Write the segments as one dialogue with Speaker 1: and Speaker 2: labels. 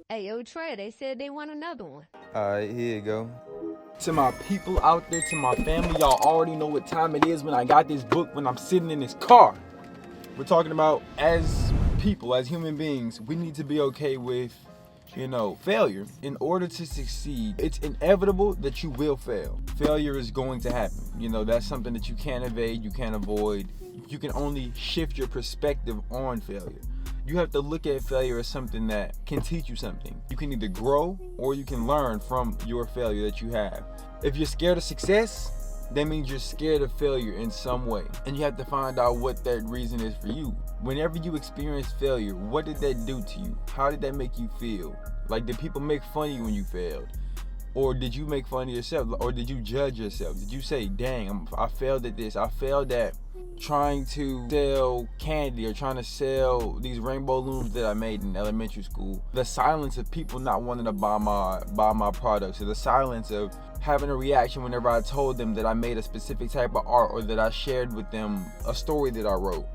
Speaker 1: Hey, yo, Trey, they said they want another one.
Speaker 2: Alright, here you go.
Speaker 3: To my people out there, to my family, y'all already know what time it is when I got this book, when I'm sitting in this car. We're talking about, as people, as human beings, we need to be okay with, failure. In order to succeed, it's inevitable that you will fail. Failure is going to happen. That's something that you can't evade, you can't avoid. You can only shift your perspective on failure. You have to look at failure as something that can teach you something. You can either grow or you can learn from your failure that you have. If you're scared of success, that means you're scared of failure in some way. And you have to find out what that reason is for you. Whenever you experience failure, what did that do to you? How did that make you feel? Like, did people make fun of you when you failed? Or did you make fun of yourself? Or did you judge yourself? Did you say, dang, I failed at this. I failed at trying to sell candy or trying to sell these rainbow balloons that I made in elementary school. The silence of people not wanting to buy my products, or the silence of having a reaction whenever I told them that I made a specific type of art, or that I shared with them a story that I wrote,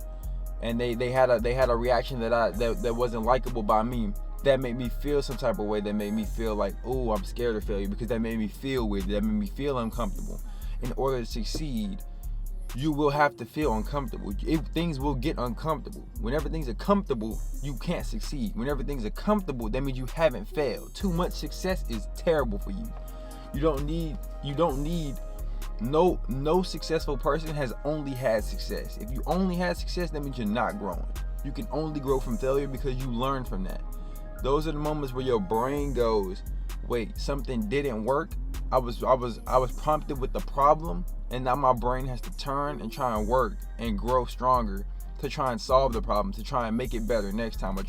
Speaker 3: and they had a reaction that wasn't likable by me. That made me feel some type of way. That made me feel like, oh, I'm scared of failure, because that made me feel weird. That made me feel uncomfortable. In order to succeed, you will have to feel uncomfortable. Things will get uncomfortable. Whenever things are comfortable, you can't succeed. Whenever things are comfortable, that means you haven't failed. Too much success is terrible for you. No successful person has only had success. If you only had success, that means you're not growing. You can only grow from failure because you learn from that. Those are the moments where your brain goes, wait, something didn't work. I was prompted with the problem, and now my brain has to turn and try and work and grow stronger to try and solve the problem, to try and make it better next time, or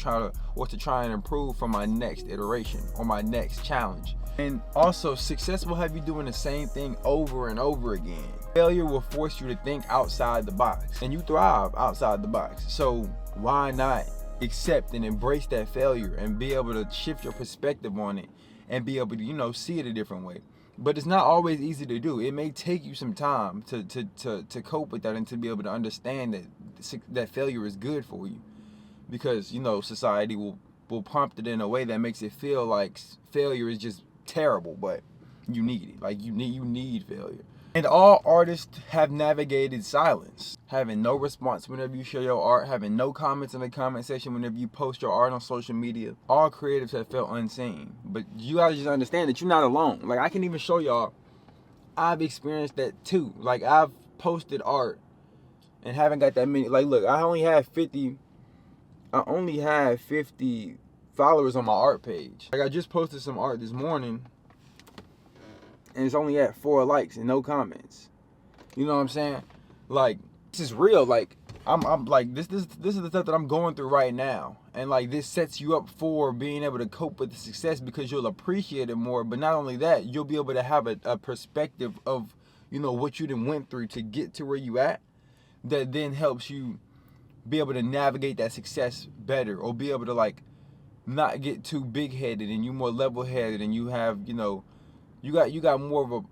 Speaker 3: to try and improve for my next iteration or my next challenge. And also, success will have you doing the same thing over and over again. Failure will force you to think outside the box, and you thrive outside the box. So why not accept and embrace that failure and be able to shift your perspective on it and be able to, see it a different way? But it's not always easy to do. It may take you some time to cope with that, and to be able to understand that failure is good for you, because society will prompt it in a way that makes it feel like failure is just terrible, but you need it. Like, you need failure. And all artists have navigated silence, having no response whenever you share your art, having no comments in the comment section whenever you post your art on social media. All creatives have felt unseen, but you gotta just understand that you're not alone. Like, I can even show y'all, I've experienced that too. Like, I've posted art and haven't got that many. Like, look, I only have 50 followers on my art page. Like, I just posted some art this morning, and it's only at 4 likes and no comments. You know what I'm saying? Like, this is real. Like, I'm like, this is the stuff that I'm going through right now. And like, this sets you up for being able to cope with the success, because you'll appreciate it more. But not only that, you'll be able to have a perspective of, what you done went through to get to where you at, that then helps you be able to navigate that success better, or be able to, like, not get too big-headed, and you more level-headed, and you have, you got more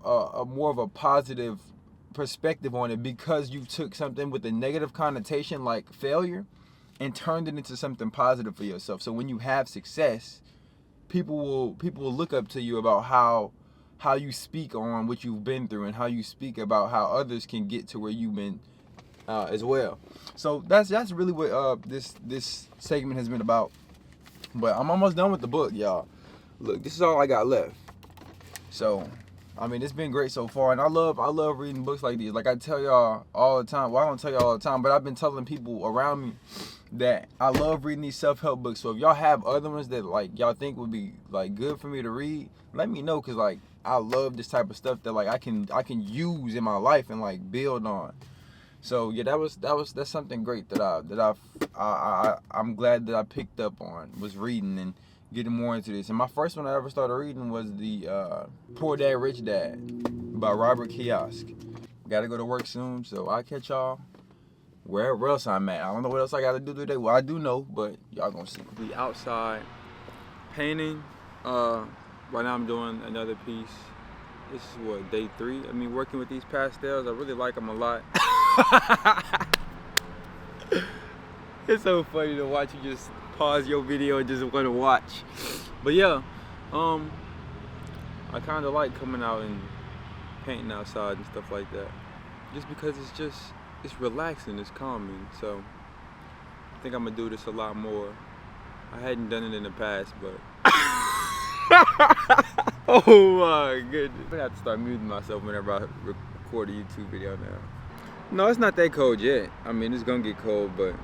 Speaker 3: of a positive perspective on it, because you took something with a negative connotation like failure and turned it into something positive for yourself. So when you have success, people will look up to you about how you speak on what you've been through, and how you speak about how others can get to where you've been as well. So that's really what this segment has been about. But I'm almost done with the book, y'all. Look, this is all I got left. So, I mean, it's been great so far, and I love reading books like these. Like, I tell y'all all the time. Well, I don't tell y'all all the time, but I've been telling people around me that I love reading these self-help books. So if y'all have other ones that, like, y'all think would be, like, good for me to read, let me know, because, like, I love this type of stuff that, like, I can use in my life and, like, build on. So yeah, that's something great that I'm glad that I picked up on, was reading and getting more into this. And my first one I ever started reading was the Poor Dad Rich Dad by Robert Kiyosaki. Gotta go to work soon, so I'll catch y'all wherever else I'm at. I don't know what else I gotta do today. Well, I do know, but y'all gonna see. We outside painting. Right now I'm doing another piece. This is what, day 3? I mean, working with these pastels, I really like them a lot. It's so funny to watch you just pause your video and just want to watch. But yeah, I kind of like coming out and painting outside and stuff like that, just because it's relaxing, it's calming. So I think I'm gonna do this a lot more. I hadn't done it in the past, but oh my goodness, I'm gonna have to start muting myself whenever I record a YouTube video now. No, it's not that cold yet. I mean, it's gonna get cold, but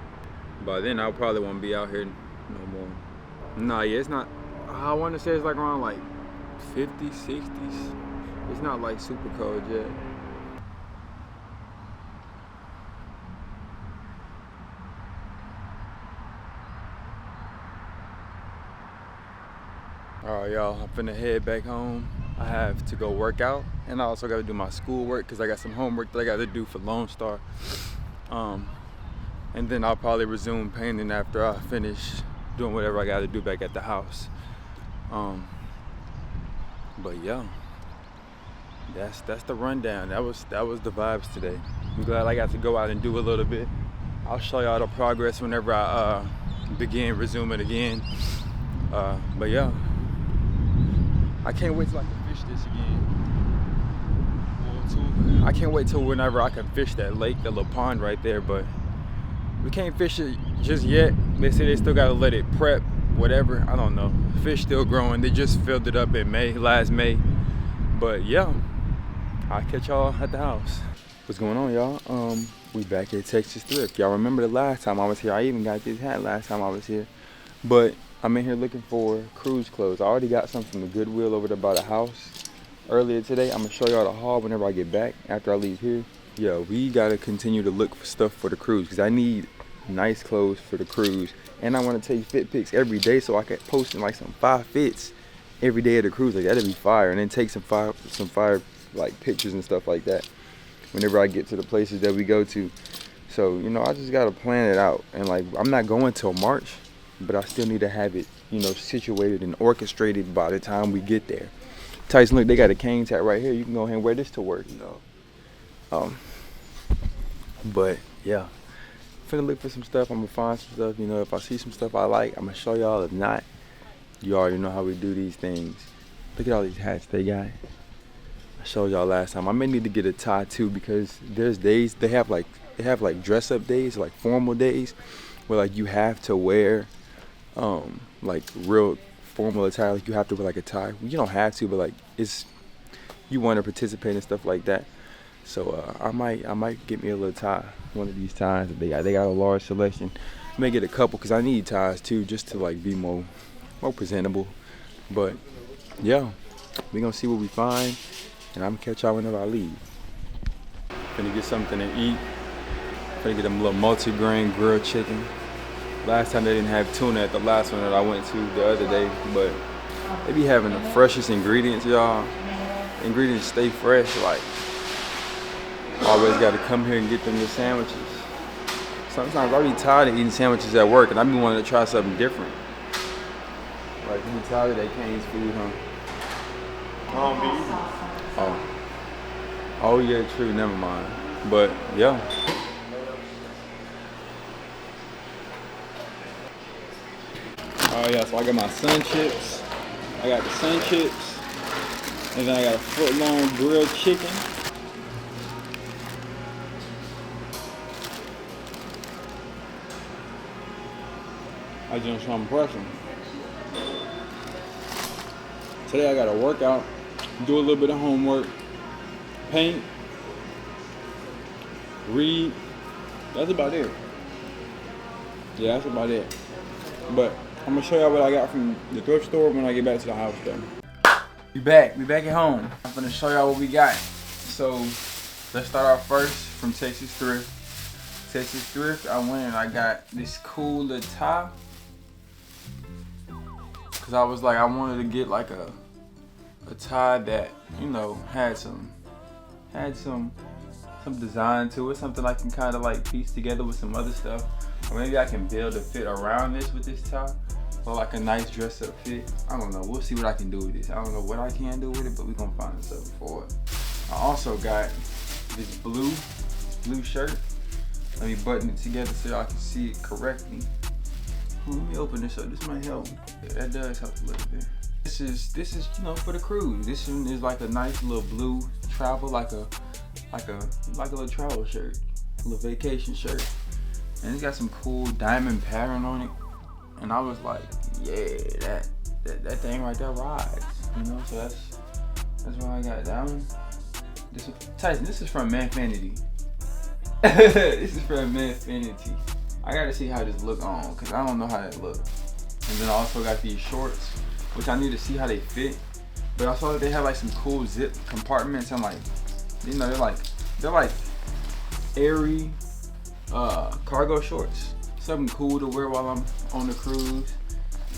Speaker 3: by then I probably won't be out here no more. Nah, yeah, it's not. I want to say it's like around like 50s, 60s. It's not like super cold yet. Alright, y'all, I'm finna head back home. I have to go work out, and I also gotta do my schoolwork because I got some homework that I gotta do for WrldStrike. And then I'll probably resume painting after I finish doing whatever I gotta do back at the house. But yeah, that's the rundown. That was the vibes today. I'm glad I got to go out and do a little bit. I'll show y'all the progress whenever I resume it again. But yeah, I can't wait till I can fish this again. I can't wait till whenever I can fish that lake, that little pond right there, but we can't fish it just yet. They say they still gotta let it prep, whatever, I don't know. Fish still growing. They just filled it up in last May. But yeah, I'll catch y'all at the house. What's going on, y'all? We back at Texas Thrift. Y'all remember the last time I was here? I even got this hat last time I was here. But I'm in here looking for cruise clothes. I already got some from the Goodwill over there by the house earlier today. I'm gonna show y'all the haul whenever I get back after I leave here. Yeah, we gotta continue to look for stuff for the cruise because I need nice clothes for the cruise. And I want to take fit pics every day so I can post in like some 5 fits every day of the cruise. Like that'd be fire. And then take some fire like pictures and stuff like that whenever I get to the places that we go to. So, you know, I just gotta plan it out. And like, I'm not going till March, but I still need to have it, you know, situated and orchestrated by the time we get there. Tyson, look, they got a Cane's hat right here. You can go ahead and wear this to work, you know. But yeah, finna look for some stuff. I'm gonna find some stuff. You know, if I see some stuff I like, I'm gonna show y'all. If not, you already know how we do these things. Look at all these hats they got. I showed y'all last time. I may need to get a tie too because there's days they have like dress up days, like formal days, where like you have to wear like real formal attire. Like you have to wear like a tie. You don't have to, but like you want to participate and stuff like that. So I might get me a little tie, one of these ties that they got. They got a large selection. I may get a couple because I need ties too, just to like be more presentable. But yeah, we gonna see what we find, and I'm gonna catch y'all whenever I leave. Gonna get something to eat. Gonna get them little multi-grain grilled chicken. Last time they didn't have tuna at the last one that I went to the other day, but they be having the freshest ingredients, y'all. Ingredients stay fresh, like. Always got to come here and get them the sandwiches. Sometimes I be tired of eating sandwiches at work, and I be wanting to try something different. Like you be tired of that Cane's food, huh? Oh yeah, true. Never mind. But yeah. Oh yeah, so I got my sun chips. I got the sun chips, and then I got a foot-long grilled chicken. I just want to impress them. Today I got to work out, do a little bit of homework, paint, read. That's about it. Yeah, that's about it. But I'm gonna show y'all what I got from the thrift store when I get back to the house though. We back at home. I'm gonna show y'all what we got. So let's start off first from Texas Thrift. Texas Thrift, I went and I got this cool little tie. Cause I was like, I wanted to get like a tie that, you know, had some design to it, something I can kind of like piece together with some other stuff. Or maybe I can build a fit around this with this tie, or like a nice dress up fit. I don't know, we'll see what I can do with this. I don't know what I can do with it, but we're gonna find something for it. I also got this blue shirt. Let me button it together so y'all can see it correctly. Let me open this up. This might help. Yeah, that does help a little bit. This is you know, for the cruise. This one is like a nice little blue travel, like a little travel shirt, a little vacation shirt, and it's got some cool diamond pattern on it. And I was like, yeah, that thing right there rides. You know, so that's why I got that one. Tyson, this is from Manfinity. This is from Manfinity. I gotta see how this look on, cause I don't know how that look. And then I also got these shorts, which I need to see how they fit. But I saw that they had like some cool zip compartments and like, you know, they're like airy cargo shorts. Something cool to wear while I'm on the cruise.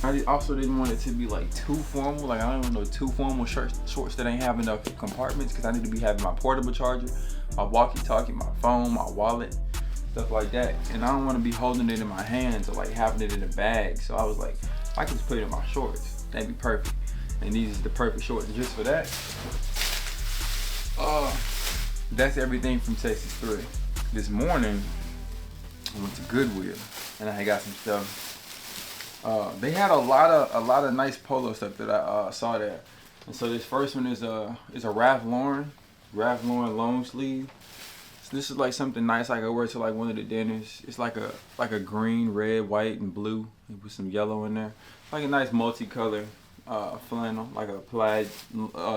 Speaker 3: I also didn't want it to be like too formal. Like I don't want no too formal shorts that ain't have enough compartments, because I need to be having my portable charger, my walkie-talkie, my phone, my wallet, stuff like that. And I don't want to be holding it in my hands or like having it in a bag. So I was like, I can just put it in my shorts. That'd be perfect. And these is the perfect shorts just for that. That's everything from Texas Thrift. This morning, I went to Goodwill and I got some stuff. They had a lot of nice polo stuff that I saw there. And so this first one is a Ralph Lauren long sleeve. So this is like something nice I could wear to like one of the dinners. It's like a green, red, white, and blue with some yellow in there. Like a nice multicolor flannel, like a plaid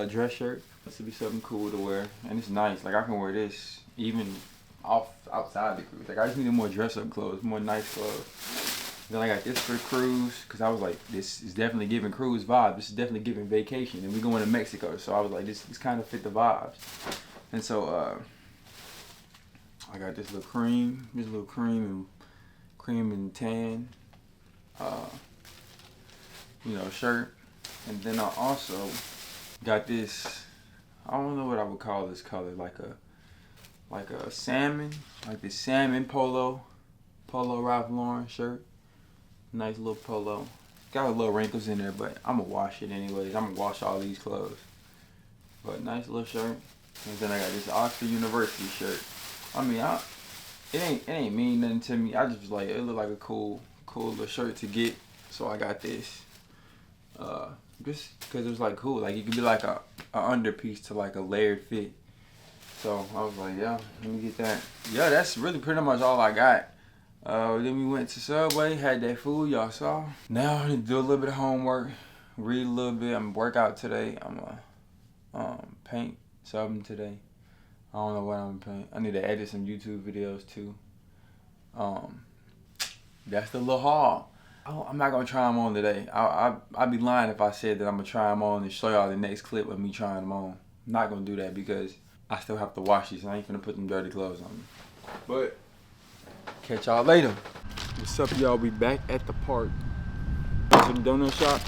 Speaker 3: dress shirt. This would be something cool to wear, and it's nice. Like I can wear this even outside the cruise. Like I just needed more dress up clothes, more nice clothes. Then I got this for cruise, because I was like, this is definitely giving cruise vibe. This is definitely giving vacation, and we're going to Mexico, so I was like, this kind of fit the vibes. And so I got this little cream and tan, you know, shirt. And then I also got this, I don't know what I would call this color, like a salmon, like this salmon polo Ralph Lauren shirt. Nice little polo. Got a little wrinkles in there, but I'm gonna wash it anyways. I'm gonna wash all these clothes. But nice little shirt. And then I got this Oxford University shirt. I mean, it ain't mean nothing to me. I just was like, it looked like a cool little shirt to get. So I got this. Just because it was like cool. Like it could be like a underpiece to like a layered fit. So I was like, yeah, let me get that. Yeah, that's really pretty much all I got. Then we went to Subway, had that food y'all saw. Now I need to do a little bit of homework, read a little bit. I'm gonna work out today. I'm gonna paint something today. I don't know what I'm gonna paint. I need to edit some YouTube videos too. That's the little haul. I'm not gonna try them on today. I'd be lying if I said that I'm gonna try them on and show y'all the next clip of me trying them on. I'm not gonna do that because I still have to wash these. I ain't gonna put them dirty clothes on me. But catch y'all later. What's up, y'all? We back at the park. To the donut shop.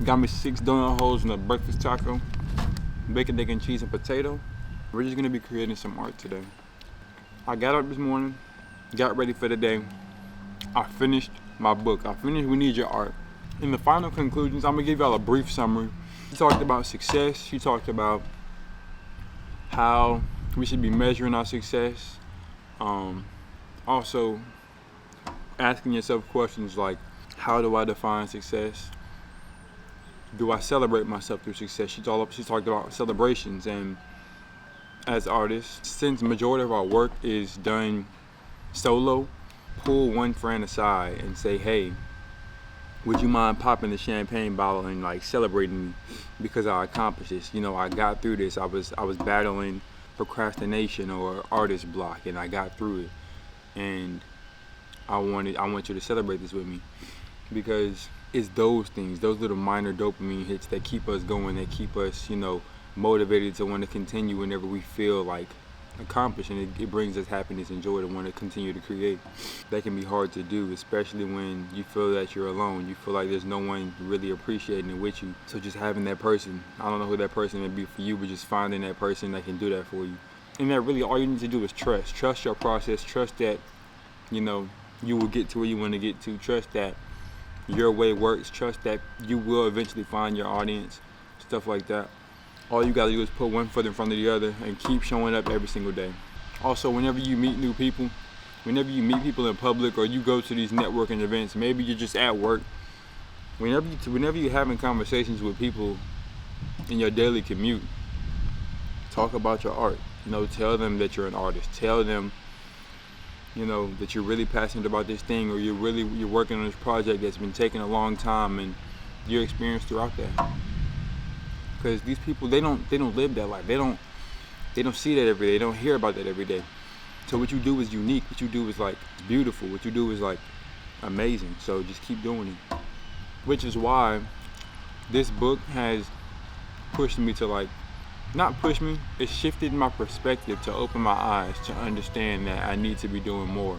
Speaker 3: Got me 6 donut holes and a breakfast taco, bacon, egg, and cheese, and potato. We're just gonna be creating some art today. I got up this morning, got ready for the day. I finished my book. I finished We Need Your Art. In the final conclusions, I'm gonna give y'all a brief summary. She talked about success. She talked about how we should be measuring our success. Also, asking yourself questions like, how do I define success? Do I celebrate myself through success? She talked about celebrations, and as artists, since the majority of our work is done solo, pull one friend aside and say, hey, would you mind popping the champagne bottle and like celebrating me because I accomplished this? You know, I got through this. I was battling procrastination or artist block, and I got through it. And I want you to celebrate this with me, because it's those things, those little minor dopamine hits that keep us going, that keep us, you know, motivated to want to continue whenever we feel like accomplished, and it brings us happiness and joy to want to continue to create. That can be hard to do, especially when you feel that you're alone. You feel like there's no one really appreciating it with you. So just having that person, I don't know who that person may be for you, but just finding that person that can do that for you. And that really all you need to do is trust your process, trust that, you know, you will get to where you want to get to, trust that your way works, trust that you will eventually find your audience, stuff like that. All you gotta do is put one foot in front of the other and keep showing up every single day. Also, whenever you meet new people, whenever you meet people in public or you go to these networking events, maybe you're just at work, whenever you're having conversations with people in your daily commute, talk about your art. You know, tell them that you're an artist. Tell them, you know, that you're really passionate about this thing, or you're working on this project that's been taking a long time, and your experience throughout that. Because these people, they don't live that life. They don't see that every day. They don't hear about that every day. So what you do is unique. What you do is like beautiful. What you do is like amazing. So just keep doing it. Which is why this book has pushed me to, like, not push me, it shifted my perspective to open my eyes to understand that I need to be doing more,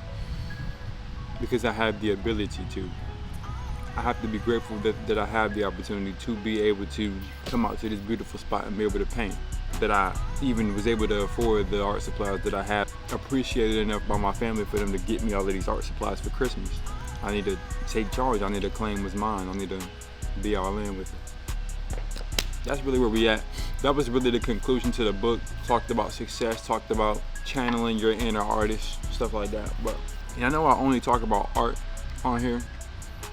Speaker 3: because I have the ability to. I have to be grateful that I have the opportunity to be able to come out to this beautiful spot and be able to paint, that I even was able to afford the art supplies that I have. Appreciated enough by my family for them to get me all of these art supplies for Christmas. I need to take charge. I need to claim what's mine. I need to be all in with it. That's really where we at. That was really the conclusion to the book. Talked about success, talked about channeling your inner artist, stuff like that. But I know I only talk about art on here,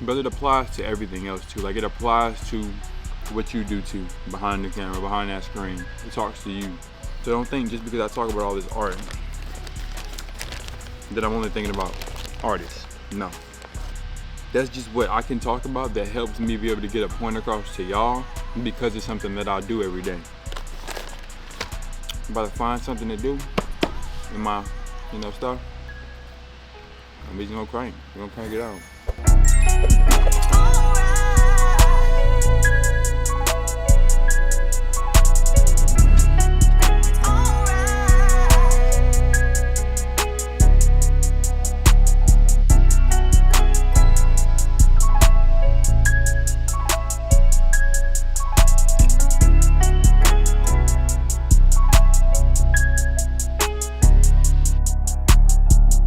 Speaker 3: but it applies to everything else too. Like, it applies to what you do too, behind the camera, behind that screen. It talks to you. So don't think just because I talk about all this art that I'm only thinking about artists. No. That's just what I can talk about that helps me be able to get a point across to y'all, because it's something that I do every day. I'm about to find something to do in my, stuff. I'm just gonna crank. We're gonna crank it out.